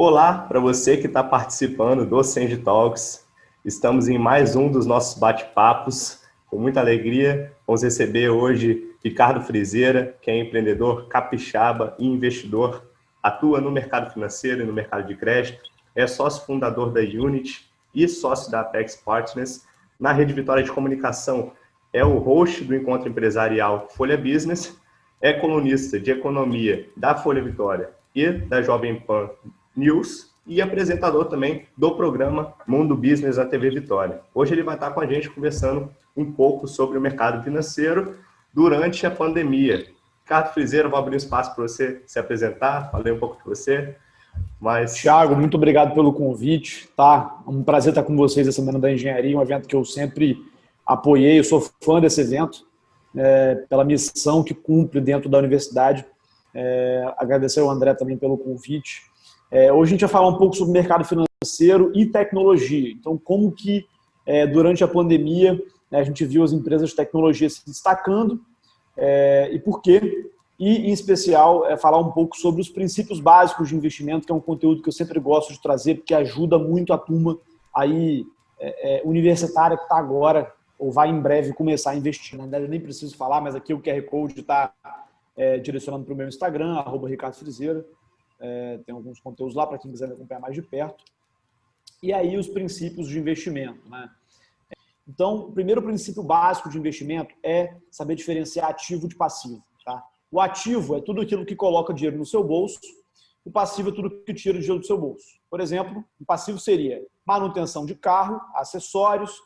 Olá para você que está participando do Send Talks. Estamos em mais um dos nossos bate-papos. Com muita alegria, vamos receber hoje Ricardo Frizeira, que é empreendedor capixaba e investidor, atua no mercado financeiro e no mercado de crédito, é sócio fundador da Unity e sócio da Apex Partners. Na Rede Vitória de Comunicação, é o host do encontro empresarial Folha Business, é colunista de economia da Folha Vitória e da Jovem Pan News e apresentador também do programa Mundo Business na TV Vitória. Hoje ele vai estar com a gente conversando um pouco sobre o mercado financeiro durante a pandemia. Ricardo Frizeira, vou abrir um espaço para você se apresentar, falei um pouco de você. Thiago, muito obrigado pelo convite. Tá? É um prazer estar com vocês essa Semana da Engenharia, um evento que eu sempre apoiei, eu sou fã desse evento, pela missão que cumpre dentro da universidade. Agradecer ao André também pelo convite. Hoje a gente vai falar um pouco sobre mercado financeiro e tecnologia. Então, como que durante a pandemia a gente viu as empresas de tecnologia se destacando e por quê? E, em especial, falar um pouco sobre os princípios básicos de investimento, que é um conteúdo que eu sempre gosto de trazer, porque ajuda muito a turma aí, universitária que está agora ou vai em breve começar a investir. Na verdade, eu nem preciso falar, mas aqui o QR Code está direcionando para o meu Instagram, @RicardoFrizeira. Tem alguns conteúdos lá para quem quiser me acompanhar mais de perto. E aí os princípios de investimento, né? Então, o primeiro princípio básico de investimento é saber diferenciar ativo de passivo. Tá? O ativo é tudo aquilo que coloca dinheiro no seu bolso, o passivo é tudo que tira o dinheiro do seu bolso. Por exemplo, o passivo seria manutenção de carro, acessórios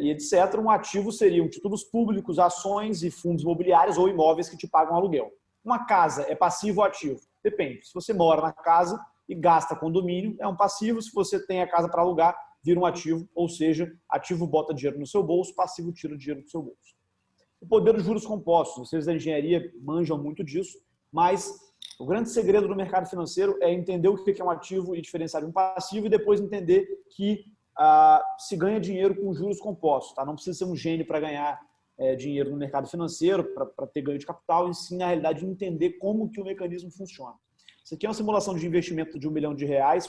e etc. Um ativo seriam títulos públicos, ações e fundos imobiliários ou imóveis que te pagam aluguel. Uma casa é passivo ou ativo? Depende. Se você mora na casa e gasta condomínio, é um passivo. Se você tem a casa para alugar, vira um ativo, ou seja, ativo bota dinheiro no seu bolso, passivo tira o dinheiro do seu bolso. O poder dos juros compostos, vocês da engenharia manjam muito disso, mas o grande segredo do mercado financeiro é entender o que é um ativo e diferenciar de um passivo e depois entender que se ganha dinheiro com juros compostos. Tá? Não precisa ser um gênio para ganhar dinheiro no mercado financeiro, para ter ganho de capital, e sim, na realidade, entender como que o mecanismo funciona. Isso aqui é uma simulação de investimento de R$1 milhão,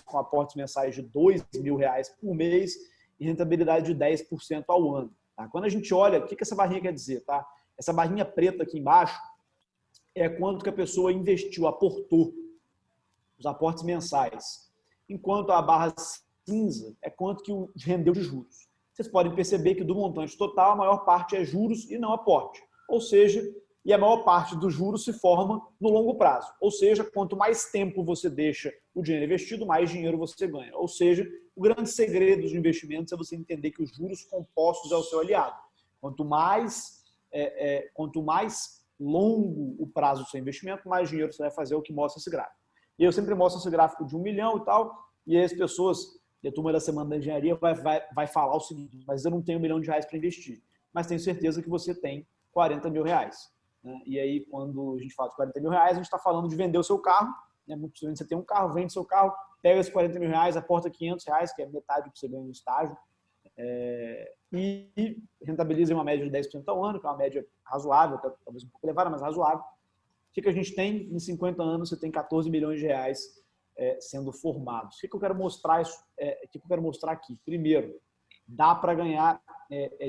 com aportes mensais de R$2.000 por mês e rentabilidade de 10% ao ano. Tá? Quando a gente olha, o que essa barrinha quer dizer? Tá? Essa barrinha preta aqui embaixo é quanto que a pessoa investiu, aportou, os aportes mensais. Enquanto a barra cinza é quanto que rendeu de juros. Vocês podem perceber que do montante total, a maior parte é juros e não aporte. Ou seja, e a maior parte dos juros se forma no longo prazo. Ou seja, quanto mais tempo você deixa o dinheiro investido, mais dinheiro você ganha. Ou seja, o grande segredo dos investimentos é você entender que os juros compostos é o seu aliado. Quanto mais longo o prazo do seu investimento, mais dinheiro você vai fazer, é o que mostra esse gráfico. E eu sempre mostro esse gráfico de R$1 milhão e tal, e aí as pessoas, e a turma da Semana da Engenharia vai falar o seguinte: mas eu não tenho R$1 milhão para investir, mas tenho certeza que você tem R$40 mil. E aí, quando a gente fala de R$40 mil, a gente está falando de vender o seu carro. Muito possivelmente você tem um carro, vende seu carro, pega esses R$40 mil, aporta R$500, que é metade do que você ganha no estágio, e rentabiliza em uma média de 10% ao ano, que é uma média razoável, talvez um pouco elevada, mas razoável. O que a gente tem? Em 50 anos, você tem R$14 milhões sendo formados. O que eu quero mostrar aqui? Primeiro, dá para ganhar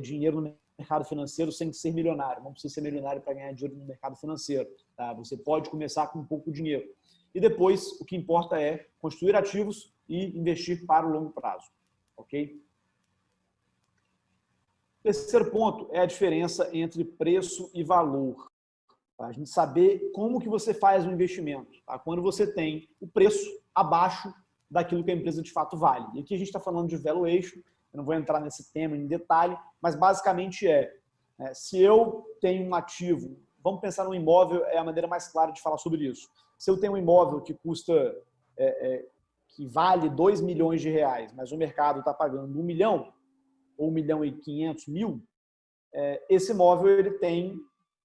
dinheiro no mercado financeiro sem ser milionário. Não precisa ser milionário para ganhar dinheiro no mercado financeiro. Tá? Você pode começar com um pouco de dinheiro. E depois, o que importa é construir ativos e investir para o longo prazo. Ok? Terceiro ponto é a diferença entre preço e valor. Tá? A gente saber como que você faz um investimento. Tá? Quando você tem o preço abaixo daquilo que a empresa de fato vale. E aqui a gente está falando de valuation. Eu não vou entrar nesse tema em detalhe, mas basicamente se eu tenho um ativo, vamos pensar no imóvel, é a maneira mais clara de falar sobre isso. Se eu tenho um imóvel que custa, que vale R$2 milhões, mas o mercado está pagando R$1 milhão ou R$1.500.000, esse imóvel ele tem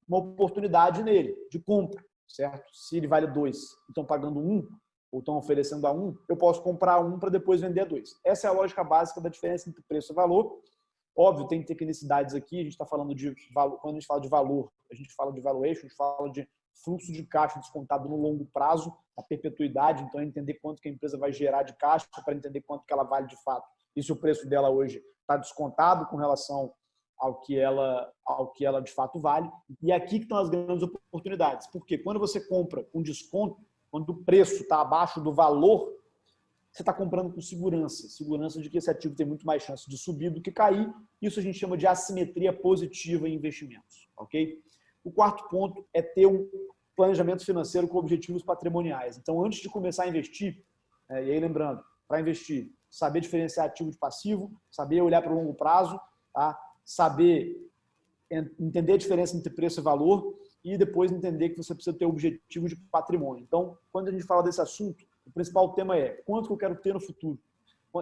uma oportunidade nele de compra, certo? Se ele vale 2 e estão pagando 1, ou estão oferecendo a 1, eu posso comprar 1 para depois vender a 2. Essa é a lógica básica da diferença entre preço e valor. Óbvio, tem tecnicidades aqui, a gente está falando de valor, quando a gente fala de valor, a gente fala de valuation, a gente fala de fluxo de caixa descontado no longo prazo, a perpetuidade, então é entender quanto que a empresa vai gerar de caixa para entender quanto que ela vale de fato. E se o preço dela hoje está descontado com relação ao que ela de fato vale. E aqui que estão as grandes oportunidades. Porque quando você compra com desconto, quando o preço está abaixo do valor, você está comprando com segurança. Segurança de que esse ativo tem muito mais chance de subir do que cair. Isso a gente chama de assimetria positiva em investimentos. Ok? O quarto ponto é ter um planejamento financeiro com objetivos patrimoniais. Então, antes de começar a investir, e aí lembrando, para investir, saber diferenciar ativo de passivo, saber olhar para o longo prazo, tá? Saber entender a diferença entre preço e valor e depois entender que você precisa ter objetivo de patrimônio. Então, quando a gente fala desse assunto, o principal tema é quanto que eu quero ter no futuro.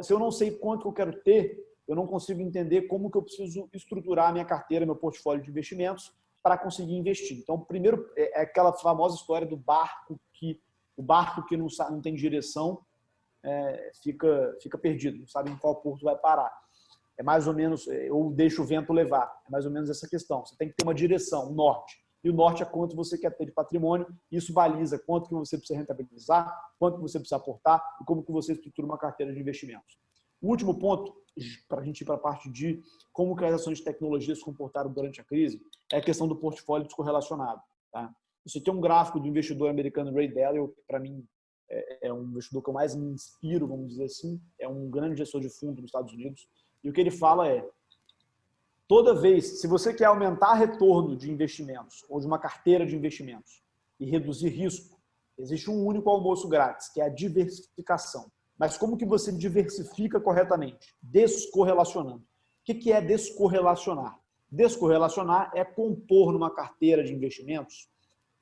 Se eu não sei quanto que eu quero ter, eu não consigo entender como que eu preciso estruturar a minha carteira, meu portfólio de investimentos para conseguir investir. Então, primeiro é aquela famosa história do barco que não tem direção fica perdido, não sabe em qual porto vai parar. É mais ou menos, ou deixa o vento levar. É mais ou menos essa questão. Você tem que ter uma direção, um norte. E o norte é quanto você quer ter de patrimônio. Isso baliza quanto que você precisa rentabilizar, quanto que você precisa aportar e como que você estrutura uma carteira de investimentos. O último ponto, para a gente ir para a parte de como que as ações de tecnologia se comportaram durante a crise, é a questão do portfólio descorrelacionado. Tá? Você tem um gráfico do investidor americano Ray Dalio, que para mim é um investidor que eu mais me inspiro, vamos dizer assim, é um grande gestor de fundo nos Estados Unidos. E o que ele fala é, toda vez, se você quer aumentar retorno de investimentos ou de uma carteira de investimentos e reduzir risco, existe um único almoço grátis, que é a diversificação. Mas como que você diversifica corretamente? Descorrelacionando. O que é descorrelacionar? Descorrelacionar é compor numa carteira de investimentos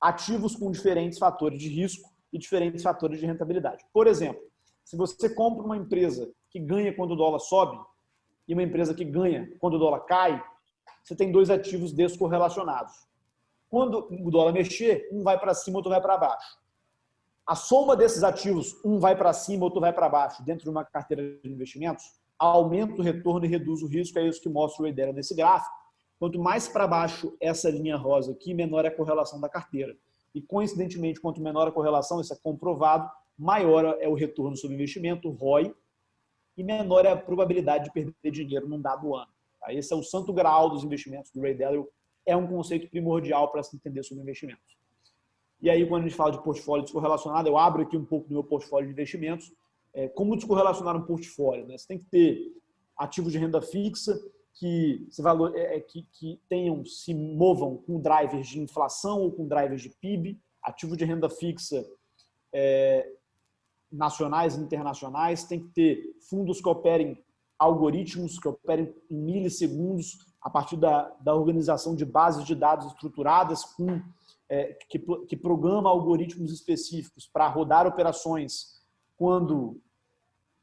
ativos com diferentes fatores de risco e diferentes fatores de rentabilidade. Por exemplo, se você compra uma empresa que ganha quando o dólar sobe e uma empresa que ganha quando o dólar cai, você tem dois ativos descorrelacionados. Quando o dólar mexer, um vai para cima, outro vai para baixo. A soma desses ativos, um vai para cima, outro vai para baixo, dentro de uma carteira de investimentos, aumenta o retorno e reduz o risco, é isso que mostra o ideia desse gráfico. Quanto mais para baixo essa linha rosa aqui, menor é a correlação da carteira. E, coincidentemente, quanto menor a correlação, isso é comprovado, maior é o retorno sobre investimento, o ROI, e menor é a probabilidade de perder dinheiro num dado ano. Esse é o santo graal dos investimentos do Ray Dalio, é um conceito primordial para se entender sobre investimentos. E aí, quando a gente fala de portfólio descorrelacionado, eu abro aqui um pouco do meu portfólio de investimentos. Como descorrelacionar um portfólio? Né? Você tem que ter ativos de renda fixa que se movam com drivers de inflação ou com drivers de PIB, ativos de renda fixa nacionais e internacionais, tem que ter fundos que operem algoritmos, que operem em milissegundos, a partir da organização de bases de dados estruturadas que programa algoritmos específicos para rodar operações quando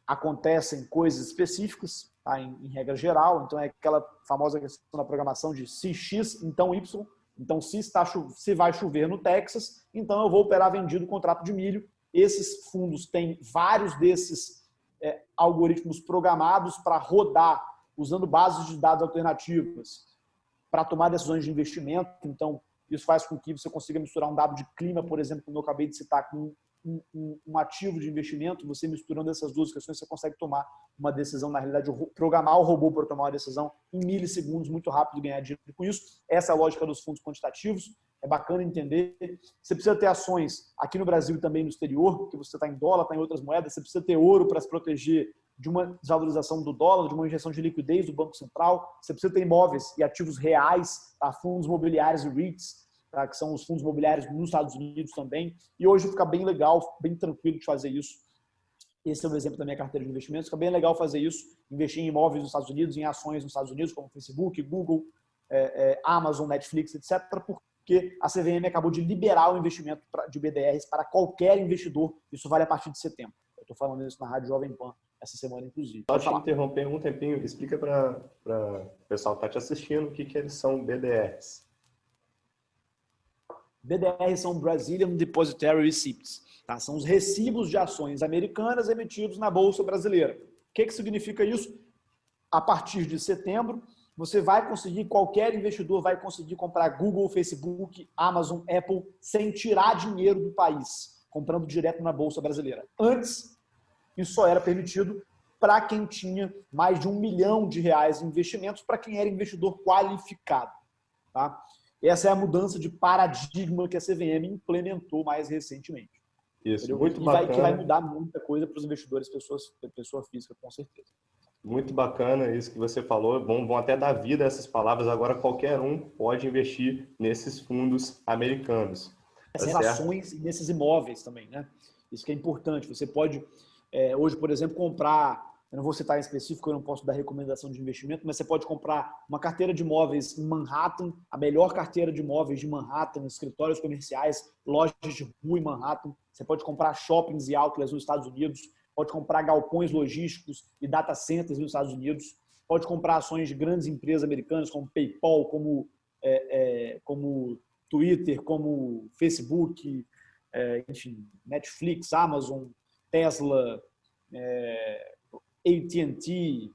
acontecem coisas específicas, tá? Em regra geral. Então, é aquela famosa questão da programação de se X, então Y. Então, se vai chover no Texas, então eu vou operar vendido o contrato de milho. Esses fundos têm vários desses algoritmos programados para rodar, usando bases de dados alternativas, para tomar decisões de investimento. Então, isso faz com que você consiga misturar um dado de clima, por exemplo, como eu acabei de citar, com um ativo de investimento. Você misturando essas duas questões, você consegue tomar uma decisão, na realidade, programar o robô para tomar uma decisão em milissegundos, muito rápido, e ganhar dinheiro com isso. Essa é a lógica dos fundos quantitativos. É bacana entender. Você precisa ter ações aqui no Brasil e também no exterior, porque você está em dólar, está em outras moedas. Você precisa ter ouro para se proteger de uma desvalorização do dólar, de uma injeção de liquidez do Banco Central. Você precisa ter imóveis e ativos reais, tá? Fundos imobiliários e REITs, tá? Que são os fundos imobiliários nos Estados Unidos também. E hoje fica bem legal, bem tranquilo de fazer isso. Esse é um exemplo da minha carteira de investimentos. Fica bem legal fazer isso, investir em imóveis nos Estados Unidos, em ações nos Estados Unidos, como Facebook, Google, Amazon, Netflix, etc., porque a CVM acabou de liberar o investimento de BDRs para qualquer investidor. Isso vale a partir de setembro. Eu estou falando isso na Rádio Jovem Pan essa semana, inclusive. Só te interromper um tempinho, explica para o pessoal que está te assistindo o que eles são BDRs. BDRs são Brazilian Depositary Receipts. Tá? São os recibos de ações americanas emitidos na Bolsa Brasileira. O que significa isso? A partir de setembro, você vai conseguir, qualquer investidor vai conseguir comprar Google, Facebook, Amazon, Apple, sem tirar dinheiro do país, comprando direto na Bolsa Brasileira. Antes, isso só era permitido para quem tinha mais de R$ 1 milhão de investimentos, para quem era investidor qualificado. Tá? Essa é a mudança de paradigma que a CVM implementou mais recentemente. Isso, entendeu? muito bacana. Que vai mudar muita coisa para os investidores, pessoa física, com certeza. Muito bacana isso que você falou. Vão até dar vida a essas palavras. Agora qualquer um pode investir nesses fundos americanos. Essas relações e nesses imóveis também, né? Isso que é importante. Você pode, hoje, por exemplo, comprar, eu não vou citar em específico, eu não posso dar recomendação de investimento, mas você pode comprar uma carteira de imóveis em Manhattan, a melhor carteira de imóveis de Manhattan, escritórios comerciais, lojas de rua em Manhattan. Você pode comprar shoppings e outlets nos Estados Unidos, pode comprar galpões logísticos e data centers nos Estados Unidos, pode comprar ações de grandes empresas americanas como PayPal, como Twitter, como Facebook, enfim, Netflix, Amazon, Tesla, AT&T,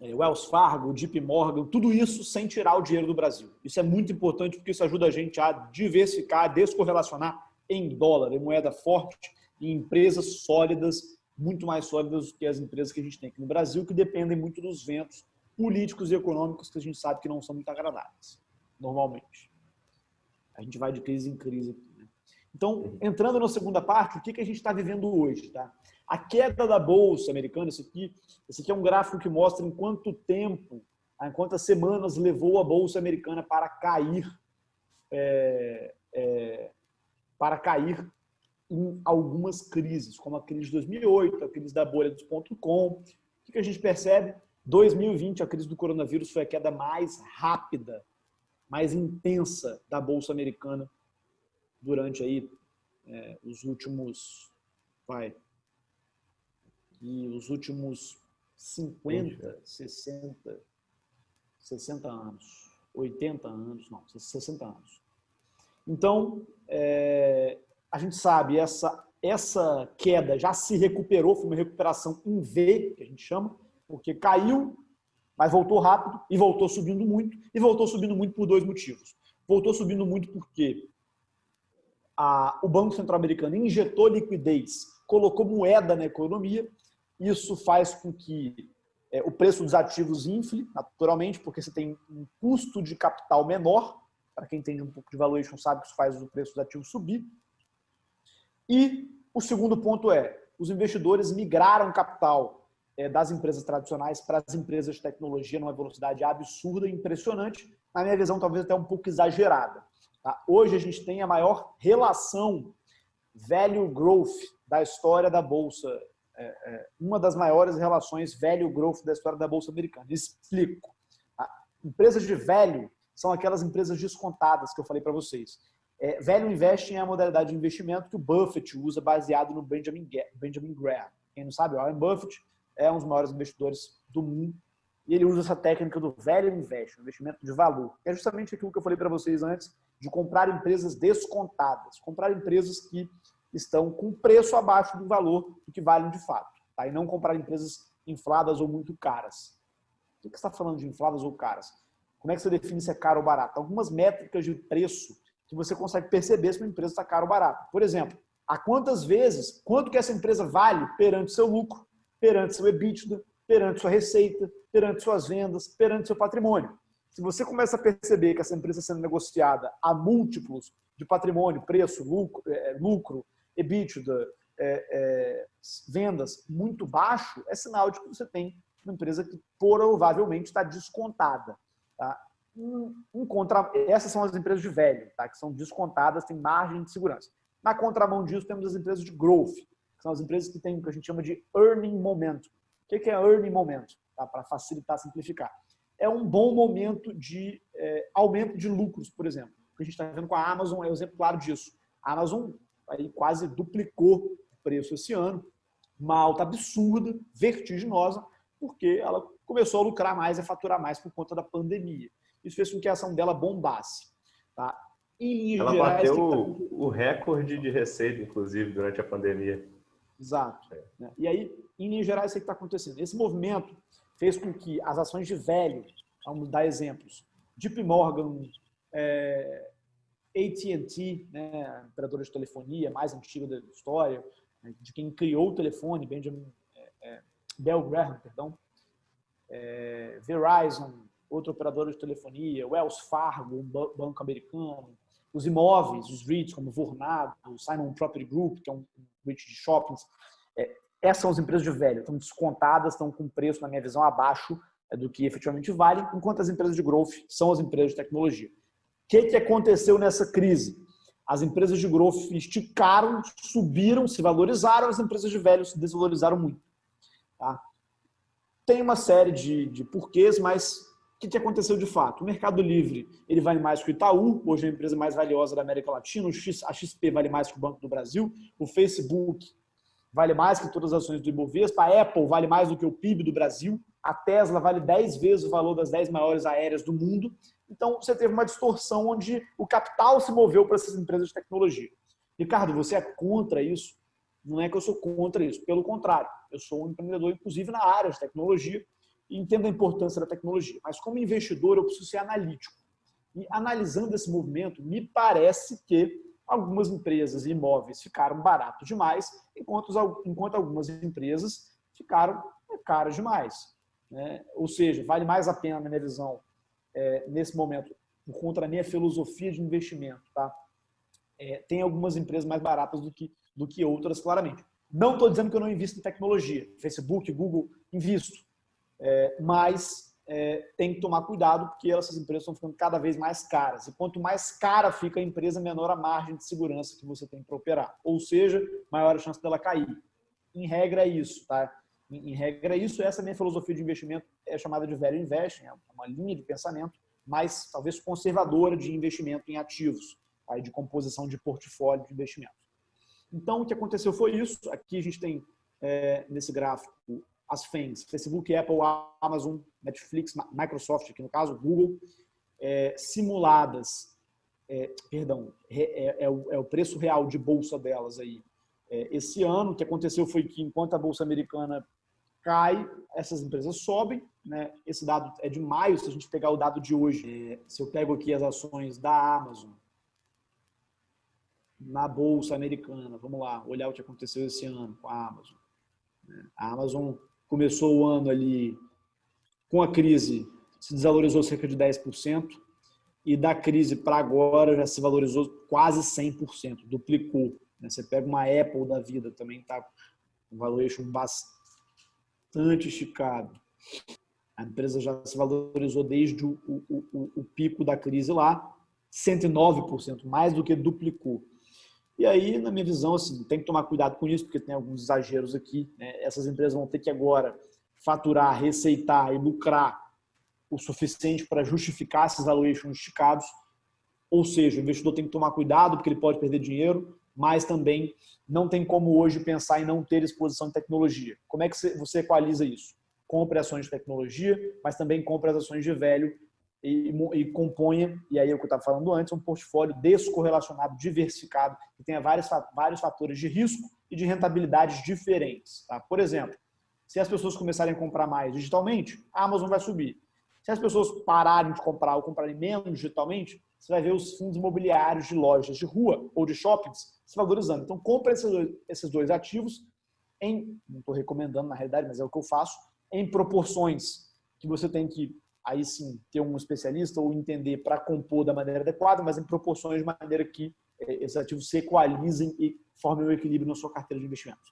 Wells Fargo, JP Morgan, tudo isso sem tirar o dinheiro do Brasil. Isso é muito importante porque isso ajuda a gente a diversificar, a descorrelacionar em dólar, em moeda forte, em empresas sólidas, muito mais sólidas do que as empresas que a gente tem aqui no Brasil, que dependem muito dos ventos políticos e econômicos que a gente sabe que não são muito agradáveis, normalmente. A gente vai de crise em crise aqui, né? Então, entrando na segunda parte, o que a gente está vivendo hoje? Tá? A queda da Bolsa Americana, esse aqui é um gráfico que mostra em quanto tempo, em quantas semanas levou a Bolsa Americana para cair em algumas crises, como a crise de 2008, a crise da bolha dos .com. O que a gente percebe? 2020, a crise do coronavírus, foi a queda mais rápida, mais intensa da Bolsa Americana durante aí, os últimos 50, 60 anos, 80 anos, não, 60 anos. Então, a gente sabe, essa queda já se recuperou, foi uma recuperação em V, que a gente chama, porque caiu, mas voltou rápido e voltou subindo muito por dois motivos. Voltou subindo muito porque o Banco Central Americano injetou liquidez, colocou moeda na economia, isso faz com que o preço dos ativos infle, naturalmente, porque você tem um custo de capital menor, para quem entende um pouco de valuation sabe que isso faz o preço dos ativos subir. E o segundo ponto os investidores migraram capital das empresas tradicionais para as empresas de tecnologia numa velocidade absurda e impressionante, na minha visão talvez até um pouco exagerada. Tá? Hoje a gente tem a maior relação value growth da história da Bolsa, uma das maiores relações value growth da história da Bolsa Americana. Explico. Tá? Empresas de value são aquelas empresas descontadas que eu falei para vocês. Value investing é a modalidade de investimento que o Buffett usa, baseado no Benjamin Graham. Quem não sabe, o Warren Buffett é um dos maiores investidores do mundo e ele usa essa técnica do value investing, investimento de valor. É justamente aquilo que eu falei para vocês antes, de comprar empresas descontadas, comprar empresas que estão com preço abaixo do valor do que valem de fato, tá? E não comprar empresas infladas ou muito caras. O que você está falando de infladas ou caras? Como é que você define se é caro ou barato? Algumas métricas de preço que você consegue perceber se uma empresa está cara ou barata. Por exemplo, quanto que essa empresa vale perante seu lucro, perante seu EBITDA, perante sua receita, perante suas vendas, perante seu patrimônio. Se você começa a perceber que essa empresa está sendo negociada a múltiplos de patrimônio, preço, lucro, EBITDA, vendas muito baixo, é sinal de que você tem uma empresa que provavelmente está descontada. Tá? Essas são as empresas de velho, tá? Que são descontadas, têm margem de segurança. Na contramão disso, temos as empresas de growth, que são as empresas que têm o que a gente chama de earning momentum. O que é earning momentum? Tá? Para facilitar, simplificar. É um bom momento de aumento de lucros, por exemplo. O que a gente está vendo com a Amazon é um exemplo claro disso. A Amazon aí quase duplicou o preço esse ano, uma alta absurda, vertiginosa, porque ela começou a lucrar mais e a faturar mais por conta da pandemia. Isso fez com que a ação dela bombasse. Tá? Ela bateu o recorde de receita, inclusive, durante a pandemia. Exato. E aí, em linhas gerais, isso que está acontecendo. Esse movimento fez com que as ações de velho Vamos dar exemplos. JP Morgan, AT&T, né, a operadora de telefonia mais antiga da história, né, de quem criou o telefone, Bell Graham, perdão. Verizon, outra operadora de telefonia, Wells Fargo, um banco americano, os imóveis, os REITs, como Vornado, Simon Property Group, que é um REIT de shoppings. Essas são as empresas de velho, estão descontadas, estão com preço, na minha visão, abaixo do que efetivamente vale, enquanto as empresas de growth são as empresas de tecnologia. O que aconteceu nessa crise? As empresas de growth esticaram, subiram, se valorizaram, as empresas de velho se desvalorizaram muito. Tá? Tem uma série de porquês, mas o que aconteceu de fato? O Mercado Livre ele vale mais que o Itaú, hoje é a empresa mais valiosa da América Latina, a XP vale mais que o Banco do Brasil, o Facebook vale mais que todas as ações do Ibovespa, a Apple vale mais do que o PIB do Brasil, a Tesla vale 10 vezes o valor das 10 maiores aéreas do mundo. Então, você teve uma distorção onde o capital se moveu para essas empresas de tecnologia. Ricardo, você é contra isso? Não é que eu sou contra isso, pelo contrário, eu sou um empreendedor, inclusive, na área de tecnologia, e entendo a importância da tecnologia. Mas, como investidor, eu preciso ser analítico. E, analisando esse movimento, me parece que algumas empresas e imóveis ficaram baratos demais, enquanto algumas empresas ficaram caras demais. Né? Ou seja, vale mais a pena, na minha visão, nesse momento, por conta da minha filosofia de investimento. Tá? Tem algumas empresas mais baratas do que outras, claramente. Não estou dizendo que eu não invisto em tecnologia. Facebook, Google, invisto. Mas tem que tomar cuidado, porque essas empresas estão ficando cada vez mais caras. E quanto mais cara fica a empresa, menor a margem de segurança que você tem para operar. Ou seja, maior a chance dela cair. Em regra é isso, tá? Em regra é isso. Essa minha filosofia de investimento é chamada de value investing, é uma linha de pensamento mais, talvez, conservadora de investimento em ativos, tá? De composição de portfólio de investimentos. Então, o que aconteceu foi isso. Aqui a gente tem, nesse gráfico, as FANGs, Facebook, Apple, Amazon, Netflix, Microsoft, aqui no caso, Google, simuladas, é o preço real de bolsa delas aí. Esse ano, o que aconteceu foi que, enquanto a bolsa americana cai, essas empresas sobem, né? Esse dado é de maio, se a gente pegar o dado de hoje, se eu pego aqui as ações da Amazon, na bolsa americana, vamos lá, olhar o que aconteceu esse ano com a Amazon. A Amazon começou o ano ali com a crise, se desvalorizou cerca de 10%, e da crise para agora já se valorizou quase 100%, duplicou. Você pega uma Apple da vida, também está com um valuation bastante esticado. A empresa já se valorizou desde o pico da crise lá, 109%, mais do que duplicou. E aí, na minha visão, assim, tem que tomar cuidado com isso, porque tem alguns exageros aqui. Né? Essas empresas vão ter que agora faturar, receitar e lucrar o suficiente para justificar esses valuations esticados. Ou seja, o investidor tem que tomar cuidado, porque ele pode perder dinheiro, mas também não tem como hoje pensar em não ter exposição em tecnologia. Como é que você equaliza isso? Compre ações de tecnologia, mas também compre as ações de velho e componha, e aí é o que eu estava falando antes, um portfólio descorrelacionado, diversificado, que tenha vários fatores de risco e de rentabilidades diferentes. Tá? Por exemplo, se as pessoas começarem a comprar mais digitalmente, a Amazon vai subir. Se as pessoas pararem de comprar ou comprarem menos digitalmente, você vai ver os fundos imobiliários de lojas de rua ou de shoppings se valorizando. Então, compre esses dois ativos não estou recomendando na realidade, mas é o que eu faço, em proporções que você tem que, aí sim, ter um especialista ou entender para compor da maneira adequada, mas em proporções de maneira que esses ativos se equalizem e formem um equilíbrio na sua carteira de investimentos.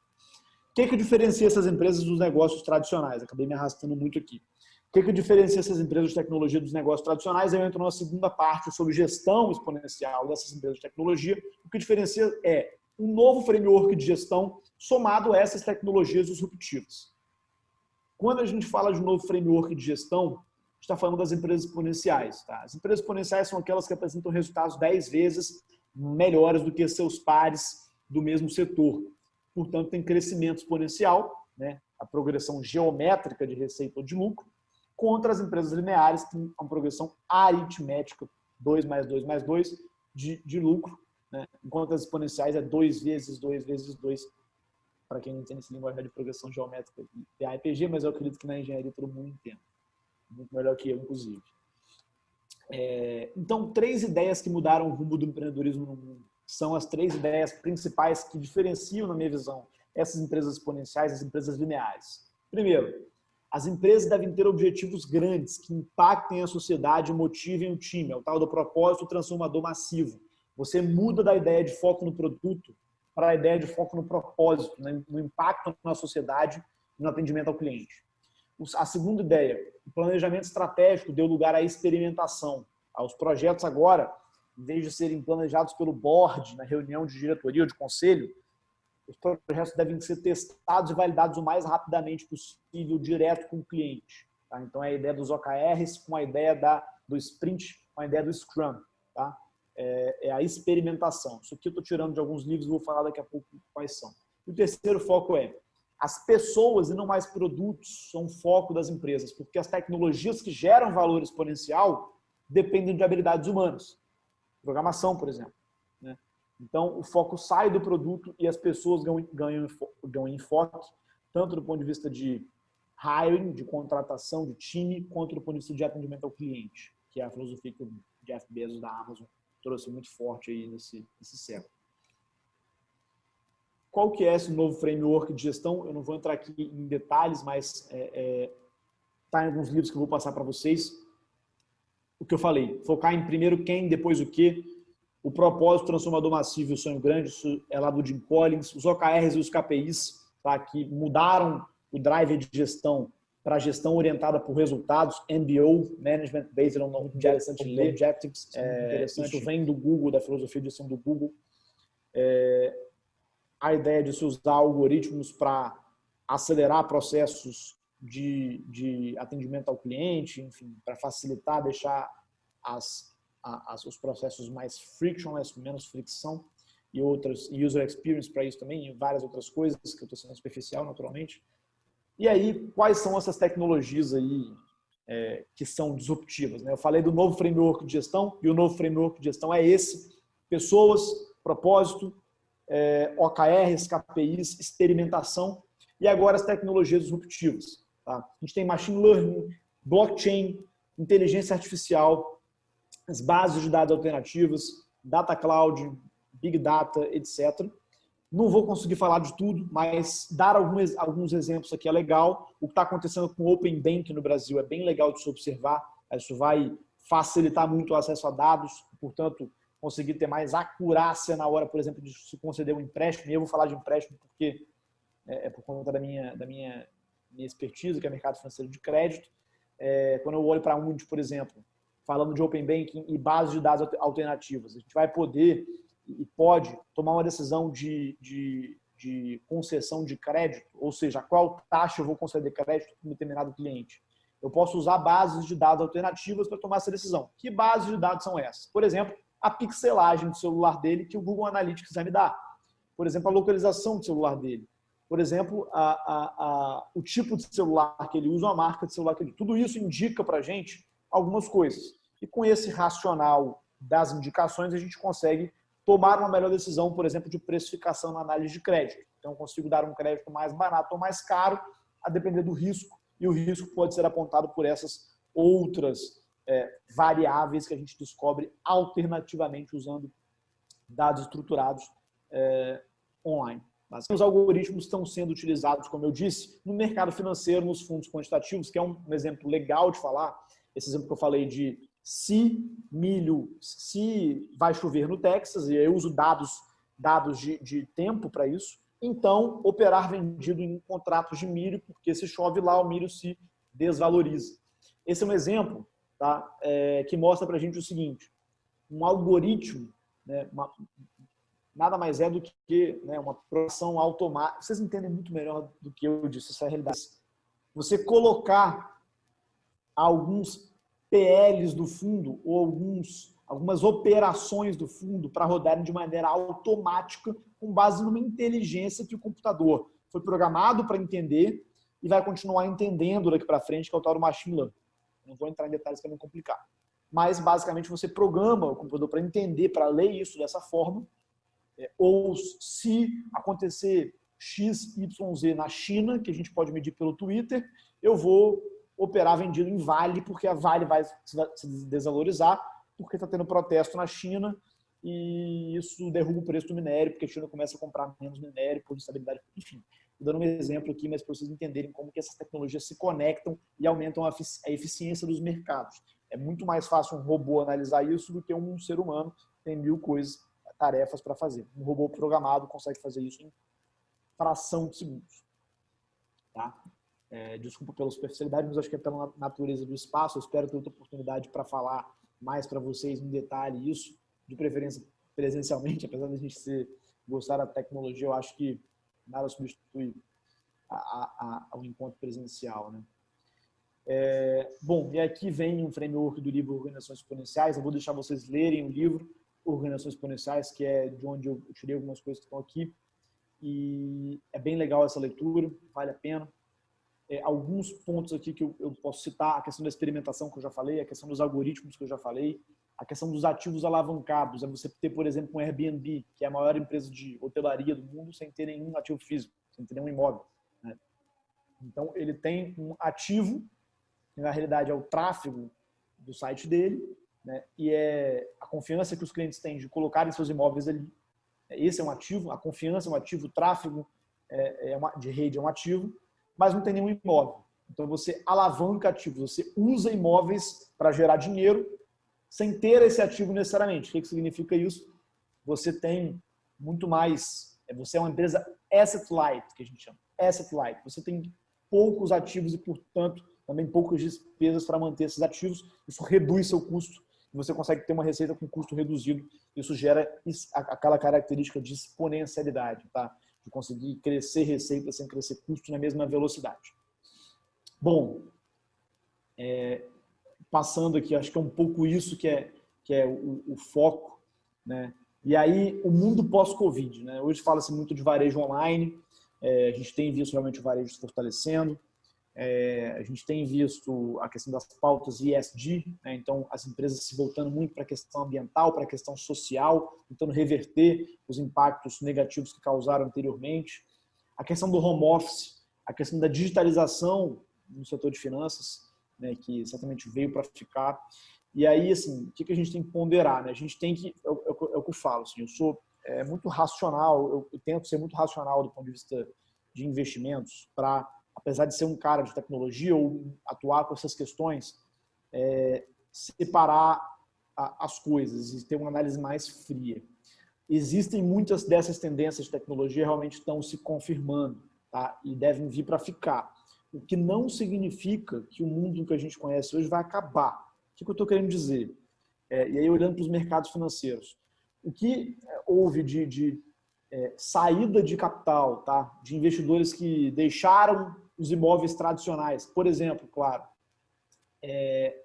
O que diferencia essas empresas dos negócios tradicionais? Acabei me arrastando muito aqui. O que diferencia essas empresas de tecnologia dos negócios tradicionais? Eu entro na segunda parte sobre gestão exponencial dessas empresas de tecnologia. O que diferencia é um novo framework de gestão somado a essas tecnologias disruptivas. Quando a gente fala de um novo framework de gestão, a gente está falando das empresas exponenciais. Tá? As empresas exponenciais são aquelas que apresentam resultados 10 vezes melhores do que seus pares do mesmo setor. Portanto, tem crescimento exponencial, né? A progressão geométrica de receita ou de lucro, contra as empresas lineares, que têm uma progressão aritmética, 2 mais 2 mais 2, de lucro, né? Enquanto as exponenciais é 2 vezes 2 vezes 2, para quem não entende esse linguagem de progressão geométrica de RPG, mas eu acredito que na engenharia todo mundo entende. muito melhor que eu, inclusive. Então, 3 ideias que mudaram o rumo do empreendedorismo no mundo. São as 3 ideias principais que diferenciam, na minha visão, essas empresas exponenciais das empresas lineares. Primeiro, as empresas devem ter objetivos grandes que impactem a sociedade e motivem o time. É o tal do propósito transformador massivo. Você muda da ideia de foco no produto para a ideia de foco no propósito, no impacto na sociedade e no atendimento ao cliente. A segunda ideia, o planejamento estratégico deu lugar à experimentação. Os projetos agora, em vez de serem planejados pelo board, na reunião de diretoria ou de conselho, os projetos devem ser testados e validados o mais rapidamente possível, direto com o cliente. Tá? Então, é a ideia dos OKRs com a ideia do sprint, com a ideia do Scrum. Tá? É a experimentação. Isso aqui eu estou tirando de alguns livros e vou falar daqui a pouco quais são. E o terceiro foco é as pessoas e não mais produtos são o foco das empresas, porque as tecnologias que geram valor exponencial dependem de habilidades humanas. Programação, por exemplo. Né? Então, o foco sai do produto e as pessoas ganham enfoque, tanto do ponto de vista de hiring, de contratação de time, quanto do ponto de vista de atendimento ao cliente, que é a filosofia que o Jeff Bezos da Amazon trouxe muito forte aí nesse século. Qual que é esse novo framework de gestão? Eu não vou entrar aqui em detalhes, mas está em alguns livros que eu vou passar para vocês. O que eu falei, focar em primeiro quem, depois o quê. O propósito transformador massivo e o sonho grande, isso é lá do Jim Collins. Os OKRs e os KPIs, tá, que mudaram o driver de gestão para a gestão orientada por resultados, MBO, Management Based on Objectives. Isso vem do Google, da filosofia de gestão do Google. A ideia de se usar algoritmos para acelerar processos de atendimento ao cliente, enfim, para facilitar, deixar os processos mais frictionless, com menos fricção, e outras user experience para isso também, e várias outras coisas, que eu estou sendo superficial, naturalmente. E aí, quais são essas tecnologias aí que são disruptivas? Né? Eu falei do novo framework de gestão, e o novo framework de gestão é esse: pessoas, propósito, OKRs, KPIs, experimentação, e agora as tecnologias disruptivas. Tá? A gente tem machine learning, blockchain, inteligência artificial, as bases de dados alternativas, data cloud, big data, etc. Não vou conseguir falar de tudo, mas dar alguns exemplos aqui é legal. O que está acontecendo com o Open Bank no Brasil é bem legal de se observar. Isso vai facilitar muito o acesso a dados, portanto, conseguir ter mais acurácia na hora, por exemplo, de se conceder um empréstimo. E eu vou falar de empréstimo porque é por conta da minha expertise, que é mercado financeiro de crédito. Quando eu olho para a Mundi, por exemplo, falando de Open Banking e bases de dados alternativas, a gente vai poder e pode tomar uma decisão de concessão de crédito, ou seja, qual taxa eu vou conceder crédito para um determinado cliente. Eu posso usar bases de dados alternativas para tomar essa decisão. Que bases de dados são essas? Por exemplo, a pixelagem do celular dele que o Google Analytics vai me dar. Por exemplo, a localização do celular dele. Por exemplo, o tipo de celular que ele usa, a marca de celular que ele usa. Tudo isso indica para a gente algumas coisas. E com esse racional das indicações, a gente consegue tomar uma melhor decisão, por exemplo, de precificação na análise de crédito. Então, eu consigo dar um crédito mais barato ou mais caro, a depender do risco, e o risco pode ser apontado por essas outras variáveis que a gente descobre alternativamente usando dados estruturados online. Mas os algoritmos estão sendo utilizados, como eu disse, no mercado financeiro, nos fundos quantitativos, que é um exemplo legal de falar. Esse exemplo que eu falei de se vai chover no Texas, e eu uso dados de tempo para isso, então operar vendido em contratos de milho, porque se chove lá, o milho se desvaloriza. Esse é um exemplo, tá, que mostra para a gente o seguinte: um algoritmo, né, nada mais é do que, né, uma programação automática. Vocês entendem muito melhor do que eu disse, essa é a realidade. Você colocar alguns PLs do fundo ou algumas operações do fundo para rodarem de maneira automática com base numa inteligência que o computador foi programado para entender e vai continuar entendendo daqui para frente, que é o tal do machine learning. Não vou entrar em detalhes para não complicar. Mas, basicamente, você programa o computador para entender, para ler isso dessa forma, ou se acontecer X, Y, Z na China, que a gente pode medir pelo Twitter, eu vou operar vendido em Vale, porque a Vale vai se desvalorizar, porque está tendo protesto na China e isso derruba o preço do minério, porque a China começa a comprar menos minério por instabilidade. Enfim, estou dando um exemplo aqui, mas para vocês entenderem como que essas tecnologias se conectam e aumentam a eficiência dos mercados. É muito mais fácil um robô analisar isso do que um ser humano que tem 1000 coisas, tarefas para fazer. Um robô programado consegue fazer isso em fração de segundos. Tá? Desculpa pela superficialidade, mas acho que é pela natureza do espaço. Eu espero ter outra oportunidade para falar mais para vocês em detalhe isso, de preferência presencialmente, apesar da gente gostar da tecnologia, eu acho que nada substitui o encontro presencial, né? Bom, e aqui vem um framework do livro Organizações Exponenciais. Eu vou deixar vocês lerem o livro Organizações Exponenciais, que é de onde eu tirei algumas coisas que estão aqui. E é bem legal essa leitura, vale a pena. Alguns pontos aqui que eu posso citar: a questão da experimentação que eu já falei, a questão dos algoritmos que eu já falei, a questão dos ativos alavancados. É você ter, por exemplo, um Airbnb, que é a maior empresa de hotelaria do mundo, sem ter nenhum ativo físico, sem ter nenhum imóvel, né? Então, ele tem um ativo, que na realidade é o tráfego do site dele, né? E é a confiança que os clientes têm de colocarem seus imóveis ali. Esse é um ativo, a confiança é um ativo, o tráfego de rede é um ativo, mas não tem nenhum imóvel. Então, você alavanca ativos, você usa imóveis para gerar dinheiro sem ter esse ativo necessariamente. O que significa isso? Você tem muito mais... Você é uma empresa asset light, que a gente chama. Asset light. Você tem poucos ativos e, portanto, também poucas despesas para manter esses ativos. Isso reduz seu custo. Você consegue ter uma receita com custo reduzido. Isso gera aquela característica de exponencialidade, tá? De conseguir crescer receita sem crescer custo na mesma velocidade. Bom, passando aqui, acho que é um pouco isso que é o foco, né? E aí, o mundo pós-Covid, né? Hoje fala-se muito de varejo online, a gente tem visto realmente o varejo se fortalecendo, a gente tem visto a questão das pautas ESG, né? Então as empresas se voltando muito para a questão ambiental, para a questão social, tentando reverter os impactos negativos que causaram anteriormente. A questão do home office, a questão da digitalização no setor de finanças, né, que certamente veio para ficar. E aí, assim, o que a gente tem que ponderar? Né? A gente tem que, é o que eu falo, assim, eu sou muito racional, eu tento ser muito racional do ponto de vista de investimentos, para, apesar de ser um cara de tecnologia ou atuar com essas questões, separar as coisas e ter uma análise mais fria. Existem muitas dessas tendências de tecnologia realmente estão se confirmando, tá? E devem vir para ficar. O que não significa que o mundo que a gente conhece hoje vai acabar. O que eu estou querendo dizer? E aí, olhando para os mercados financeiros, o que houve de saída de capital, tá? De investidores que deixaram os imóveis tradicionais, por exemplo, claro,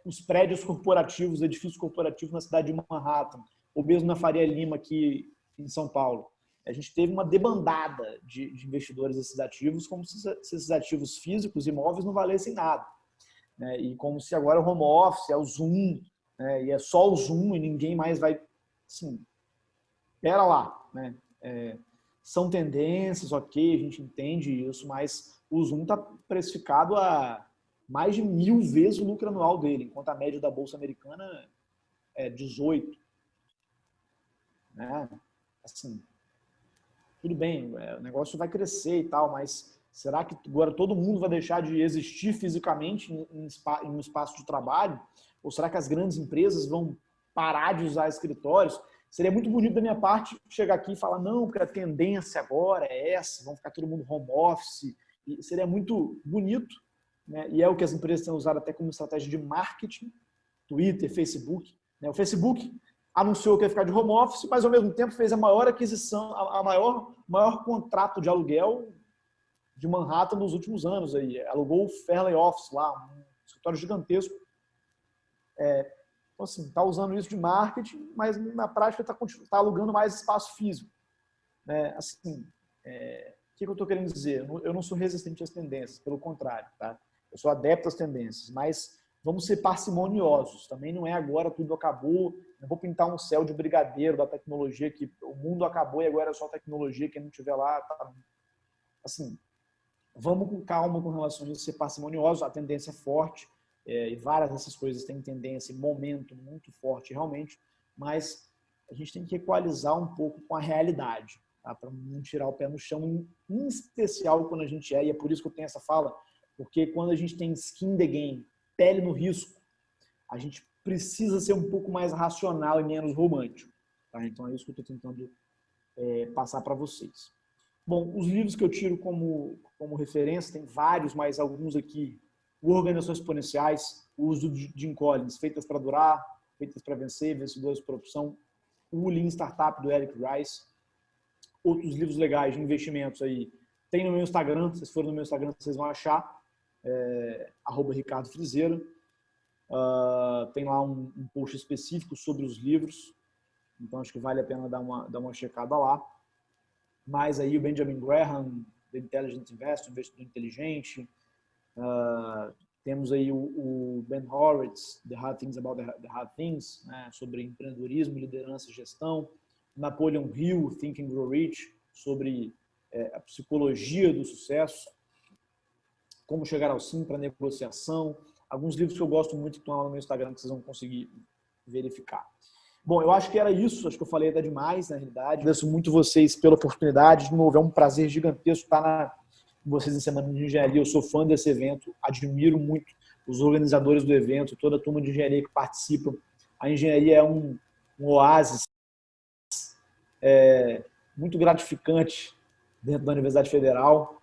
os prédios corporativos, edifícios corporativos na cidade de Manhattan, ou mesmo na Faria Lima, aqui em São Paulo. A gente teve uma debandada de investidores desses ativos, como se esses ativos físicos, imóveis, não valessem nada, né? E como se agora o home office é o Zoom, né? E é só o Zoom e ninguém mais vai... Assim, pera lá, né? São tendências, ok, a gente entende isso, mas o Zoom está precificado a mais de 1000 vezes o lucro anual dele, enquanto a média da Bolsa Americana é 18. Né? Assim, tudo bem, o negócio vai crescer e tal, mas será que agora todo mundo vai deixar de existir fisicamente em um espaço de trabalho? Ou será que as grandes empresas vão parar de usar escritórios? Seria muito bonito da minha parte chegar aqui e falar, não, porque a tendência agora é essa, vão ficar todo mundo home office. E seria muito bonito, né? E é o que as empresas têm usado até como estratégia de marketing, Twitter, Facebook. Né? O Facebook anunciou que ia ficar de home office, mas ao mesmo tempo fez a maior aquisição, maior contrato de aluguel de Manhattan nos últimos anos. Aí. Alugou o Fairley Office lá, um escritório gigantesco. Então, assim, está usando isso de marketing, mas na prática está alugando mais espaço físico. Assim, o que eu estou querendo dizer? Eu não sou resistente às tendências, pelo contrário. Tá? Eu sou adepto às tendências, mas vamos ser parcimoniosos. Também não é agora tudo acabou. Não vou pintar um céu de brigadeiro da tecnologia, que o mundo acabou e agora é só tecnologia, quem não estiver lá... Tá... Assim, vamos com calma com relação a isso, ser parcimonioso, a tendência é forte, e várias dessas coisas têm tendência, momento muito forte realmente, mas a gente tem que equalizar um pouco com a realidade, tá? Para não tirar o pé no chão, em especial quando a gente e é por isso que eu tenho essa fala, porque quando a gente tem skin the game, pele no risco, a gente precisa ser um pouco mais racional e menos romântico. Tá? Então é isso que eu estou tentando passar para vocês. Bom, os livros que eu tiro como referência, tem vários, mas alguns aqui. O Organizações Exponenciais, o uso de Jim Collins, Feitas para Durar, Feitas para Vencer, Vencedores por Opção, o Lean Startup, do Eric Rice. Outros livros legais de investimentos aí. Tem no meu Instagram, se vocês forem no meu Instagram, vocês vão achar, @Ricardo Frizeira. Tem lá um post específico sobre os livros, então acho que vale a pena dar uma checada lá. Mas aí o Benjamin Graham, The Intelligent Investor, Investidor Inteligente. Temos aí o Ben Horowitz, The Hard Things About the Hard Things, né, sobre empreendedorismo, liderança e gestão. Napoleon Hill, Think and Grow Rich, sobre a psicologia do sucesso. Como chegar ao sim para negociação. Alguns livros que eu gosto muito que estão lá no meu Instagram que vocês vão conseguir verificar. Bom, eu acho que era isso. Acho que eu falei até demais, na realidade. Agradeço muito vocês pela oportunidade. De novo, é um prazer gigantesco estar com vocês em Semana de Engenharia. Eu sou fã desse evento. Admiro muito os organizadores do evento, toda a turma de engenharia que participa. A engenharia é um oásis muito gratificante dentro da Universidade Federal.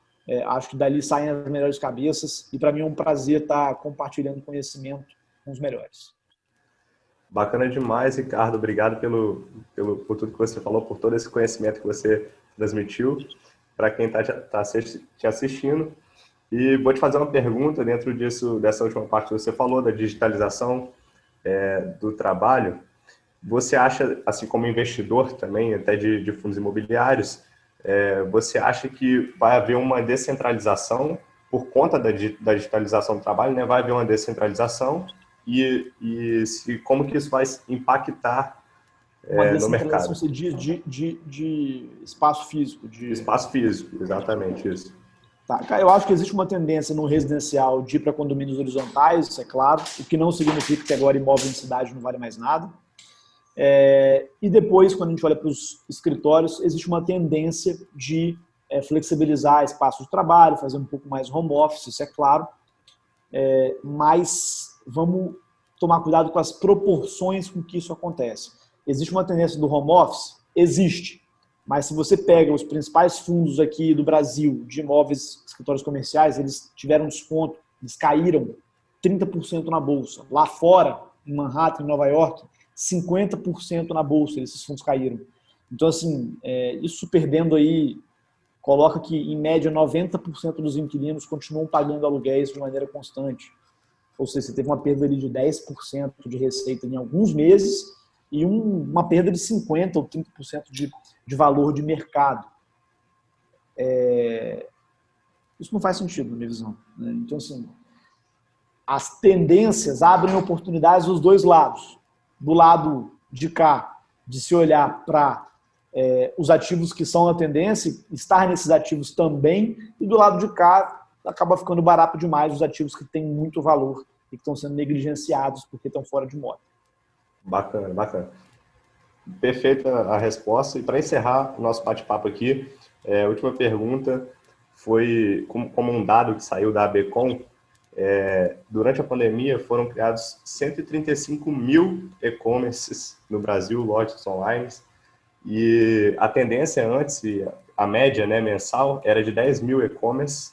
Acho que dali saem as melhores cabeças e para mim é um prazer estar compartilhando conhecimento com os melhores. Bacana demais, Ricardo. Obrigado por tudo que você falou, por todo esse conhecimento que você transmitiu para quem está te assistindo. E vou te fazer uma pergunta dentro dessa última parte que você falou, da digitalização do trabalho. Você acha, assim como investidor também, até de fundos imobiliários, você acha que vai haver uma descentralização por conta da digitalização do trabalho, né? Vai haver uma descentralização e como que isso vai impactar no mercado? Você diz de espaço físico. Espaço físico, exatamente isso. Tá, cara, eu acho que existe uma tendência no residencial de ir para condomínios horizontais, isso é claro, o que não significa que agora imóvel em cidade não vale mais nada. E depois, quando a gente olha para os escritórios, existe uma tendência de flexibilizar espaços de trabalho, fazer um pouco mais home office, isso é claro, mas vamos tomar cuidado com as proporções com que isso acontece. Existe uma tendência do home office? Existe, mas se você pega os principais fundos aqui do Brasil de imóveis, escritórios comerciais, eles tiveram desconto, eles caíram 30% na bolsa. Lá fora, em Manhattan, em Nova York, 50% na bolsa, esses fundos caíram. Então, assim, isso perdendo aí, coloca que, em média, 90% dos inquilinos continuam pagando aluguéis de maneira constante. Ou seja, você teve uma perda ali de 10% de receita em alguns meses e uma perda de 50% ou 30% de valor de mercado. Isso não faz sentido, na minha visão, né? Então, assim, as tendências abrem oportunidades dos dois lados. Do lado de cá, de se olhar para os ativos que são a tendência, estar nesses ativos também, e do lado de cá, acaba ficando barato demais os ativos que têm muito valor e que estão sendo negligenciados porque estão fora de moda. Bacana, bacana. Perfeita a resposta. E para encerrar o nosso bate-papo aqui, a última pergunta foi, como um dado que saiu da ABCom, durante a pandemia foram criados 135 mil e-commerces no Brasil, lojas online, e a tendência antes, a média, né, mensal, era de 10 mil e-commerce.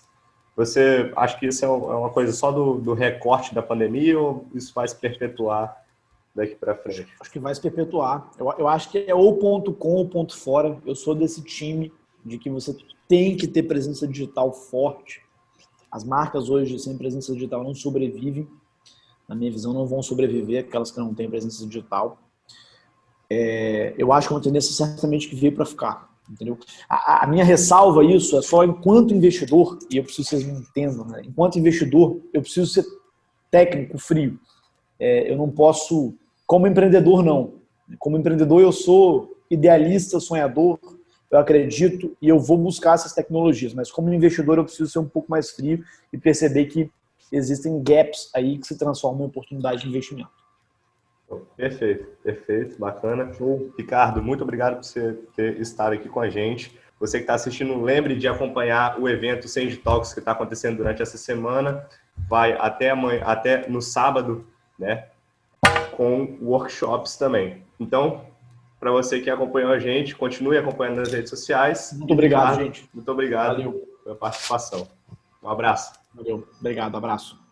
Você acha que isso é uma coisa só do recorte da pandemia ou isso vai se perpetuar daqui para frente? Acho que vai se perpetuar. Eu acho que é ou ponto com ou ponto fora. Eu sou desse time de que você tem que ter presença digital forte. As marcas hoje sem presença digital não sobrevivem. Na minha visão, não vão sobreviver aquelas que não têm presença digital. Eu acho que é uma tendência certamente que veio para ficar. Entendeu? A minha ressalva a isso é só enquanto investidor, e eu preciso que vocês me entendam, né? Enquanto investidor, eu preciso ser técnico, frio. Eu não posso, como empreendedor, não. Como empreendedor, eu sou idealista, sonhador. eu acredito e eu vou buscar essas tecnologias, mas como investidor eu preciso ser um pouco mais frio e perceber que existem gaps aí que se transformam em oportunidade de investimento. Perfeito, perfeito, bacana. Ricardo, muito obrigado por você ter estado aqui com a gente. Você que está assistindo, lembre de acompanhar o evento Senge Talks que está acontecendo durante essa semana. Vai até amanhã, até no sábado, né? Com workshops também. Então, para você que acompanhou a gente, continue acompanhando nas redes sociais. Muito obrigado, Ricardo, gente. muito obrigado Valeu pela participação. Um abraço. Valeu. Obrigado, abraço.